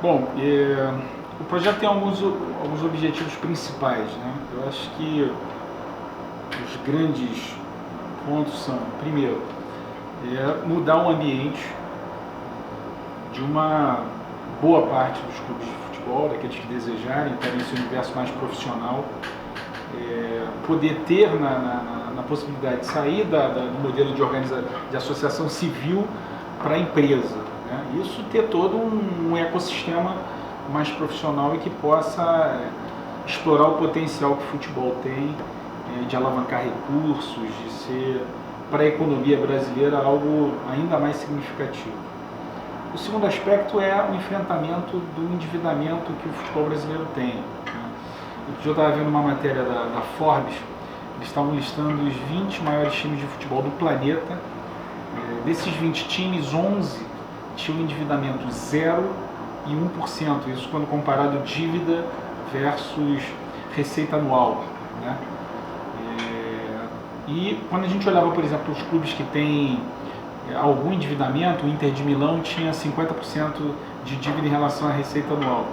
Bom, o projeto tem alguns objetivos principais, né? Eu acho que os grandes pontos são, primeiro, mudar o ambiente de uma boa parte dos clubes de futebol, daqueles que desejarem estar nesse universo mais profissional, poder ter na possibilidade de sair do modelo de associação civil para a empresa, né? Isso ter todo um ecossistema mais profissional e que possa explorar o potencial que o futebol tem de alavancar recursos, de ser para a economia brasileira algo ainda mais significativo. O segundo aspecto é o enfrentamento do endividamento que o futebol brasileiro tem, né? Eu estava vendo uma matéria da Forbes, eles estavam listando os 20 maiores times de futebol do planeta. Desses 20 times, 11 tinham endividamento 0 e 1%, isso quando comparado dívida versus receita anual, né? E quando a gente olhava, por exemplo, os clubes que têm algum endividamento, o Inter de Milão tinha 50% de dívida em relação à receita anual.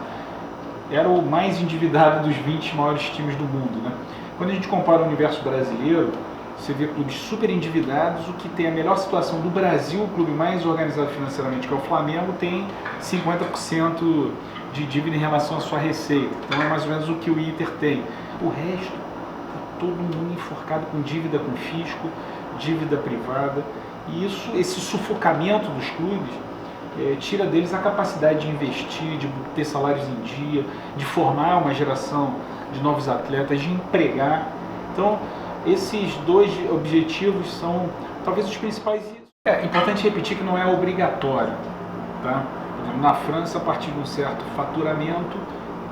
Era o mais endividado dos 20 maiores times do mundo, né? Quando a gente compara o universo brasileiro, você vê clubes super endividados. O que tem a melhor situação do Brasil, o clube mais organizado financeiramente, que é o Flamengo, tem 50% de dívida em relação à sua receita. Então é mais ou menos o que o Inter tem. O resto, todo mundo enforcado com dívida com fisco, dívida privada. E esse sufocamento dos clubes tira deles a capacidade de investir, de ter salários em dia, de formar uma geração de novos atletas, de empregar. Então, esses dois objetivos são talvez os principais. É importante repetir que não é obrigatório, tá? Na França, a partir de um certo faturamento,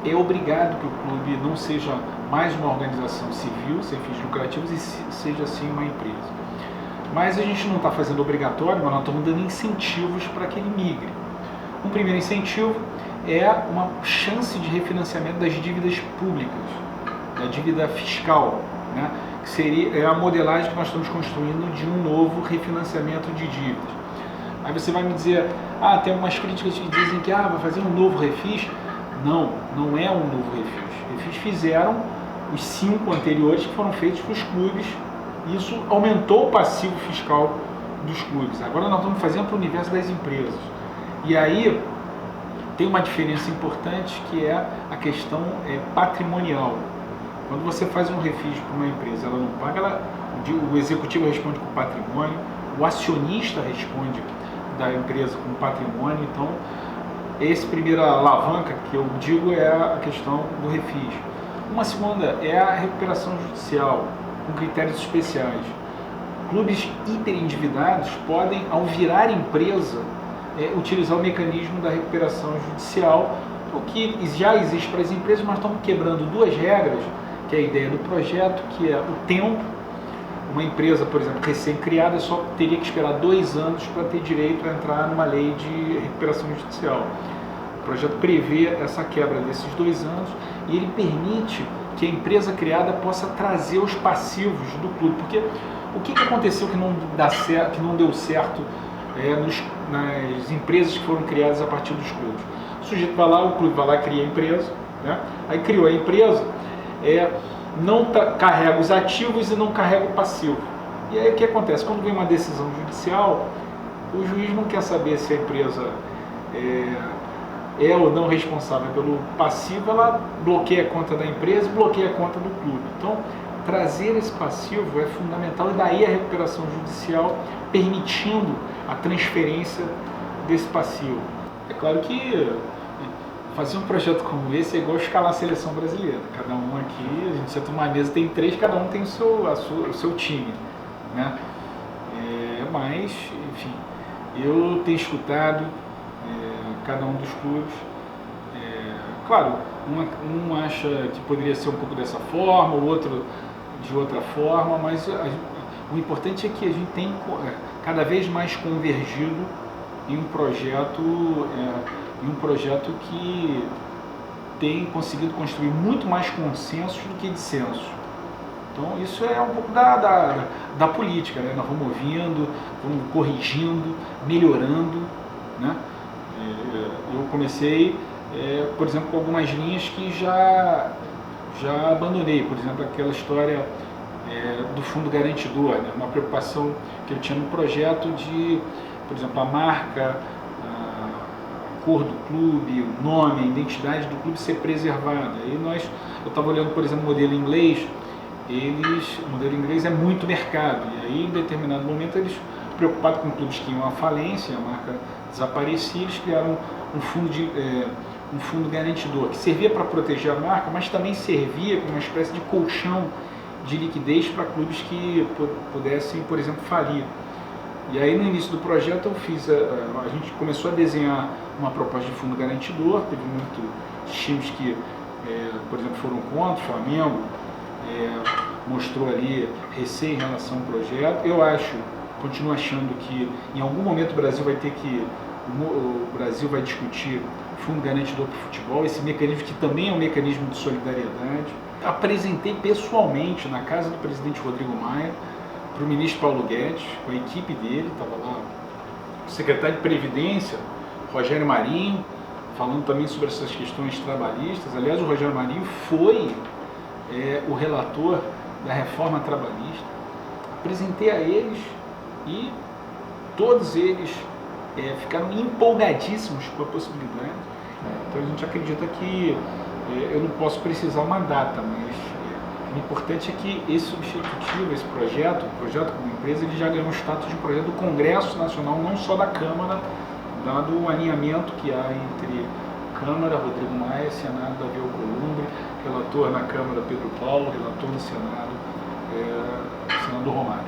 é obrigado que o clube não seja mais uma organização civil, sem fins lucrativos, e seja assim uma empresa. Mas a gente não está fazendo obrigatório, mas nós estamos dando incentivos para que ele migre. Um primeiro incentivo é uma chance de refinanciamento das dívidas públicas, da dívida fiscal, né? Que seria a modelagem que nós estamos construindo de um novo refinanciamento de dívidas. Aí você vai me dizer, tem algumas críticas que dizem que vai fazer um novo refis. Não, não é um novo refis. Refis fizeram os 5 anteriores que foram feitos para os clubes. Isso aumentou o passivo fiscal dos clubes. Agora nós estamos fazendo para o universo das empresas. E aí tem uma diferença importante, que é a questão patrimonial. Quando você faz um refis para uma empresa, ela não paga, o executivo responde com patrimônio, o acionista responde da empresa com patrimônio. Então, essa primeira alavanca que eu digo é a questão do refis. Uma segunda é a recuperação judicial, com critérios especiais. Clubes hiperendividados podem, ao virar empresa, utilizar o mecanismo da recuperação judicial, o que já existe para as empresas, mas estamos quebrando 2 regras, que é a ideia do projeto, que é o tempo. Uma empresa, por exemplo, recém-criada, só teria que esperar 2 anos para ter direito a entrar numa lei de recuperação judicial. O projeto prevê essa quebra desses 2 anos e ele permite que a empresa criada possa trazer os passivos do clube. Porque o que aconteceu que não deu certo nas empresas que foram criadas a partir dos clubes? O sujeito vai lá, o clube vai lá, cria a empresa, né? Aí criou a empresa, não carrega os ativos e não carrega o passivo. E aí o que acontece? Quando vem uma decisão judicial, o juiz não quer saber se a empresa é ou não responsável pelo passivo, ela bloqueia a conta da empresa e bloqueia a conta do clube. Então, trazer esse passivo é fundamental, e daí a recuperação judicial permitindo a transferência desse passivo. É claro que fazer um projeto como esse é igual escalar a seleção brasileira. Cada um aqui, a gente senta numa mesa, tem 3, cada um tem o seu time, né? Mas, enfim, eu tenho escutado cada um dos clubes. Claro, um acha que poderia ser um pouco dessa forma, o outro de outra forma, mas o importante é que a gente tem cada vez mais convergido em um projeto que tem conseguido construir muito mais consensos do que dissensos. Então isso é um pouco da política, né? Nós vamos ouvindo, vamos corrigindo, melhorando, né? Eu comecei por exemplo, com algumas linhas que já abandonei, por exemplo, aquela história do fundo garantidor, né? Uma preocupação que eu tinha no projeto de, por exemplo, a marca, a cor do clube, o nome, a identidade do clube ser preservada. E eu estava olhando, por exemplo, o modelo inglês, o modelo inglês é muito mercado, e aí em determinado momento eles, preocupados com clubes que iam à falência, a marca desaparecia, eles criaram um fundo garantidor, que servia para proteger a marca, mas também servia como uma espécie de colchão de liquidez para clubes que pudessem, por exemplo, falir. E aí no início do projeto a gente começou a desenhar uma proposta de fundo garantidor, teve muitos times que, por exemplo, foram contra, o Flamengo mostrou ali receio em relação ao projeto. Eu continuo achando que em algum momento o Brasil vai discutir fundo garantidor para o futebol, esse mecanismo que também é um mecanismo de solidariedade. Apresentei pessoalmente na casa do presidente Rodrigo Maia, para o ministro Paulo Guedes, com a equipe dele, estava lá o secretário de Previdência, Rogério Marinho, falando também sobre essas questões trabalhistas. Aliás, o Rogério Marinho foi o relator da reforma trabalhista. Apresentei a eles e todos eles ficaram empolgadíssimos com a possibilidade. Então a gente acredita que eu não posso precisar uma data, mas o importante é que esse substitutivo, esse projeto, o projeto como empresa, ele já ganhou o status de projeto do Congresso Nacional, não só da Câmara, dado o alinhamento que há entre Câmara, Rodrigo Maia, Senado, Davi Alcolumbre, relator na Câmara, Pedro Paulo, relator no Senado, senador Romário.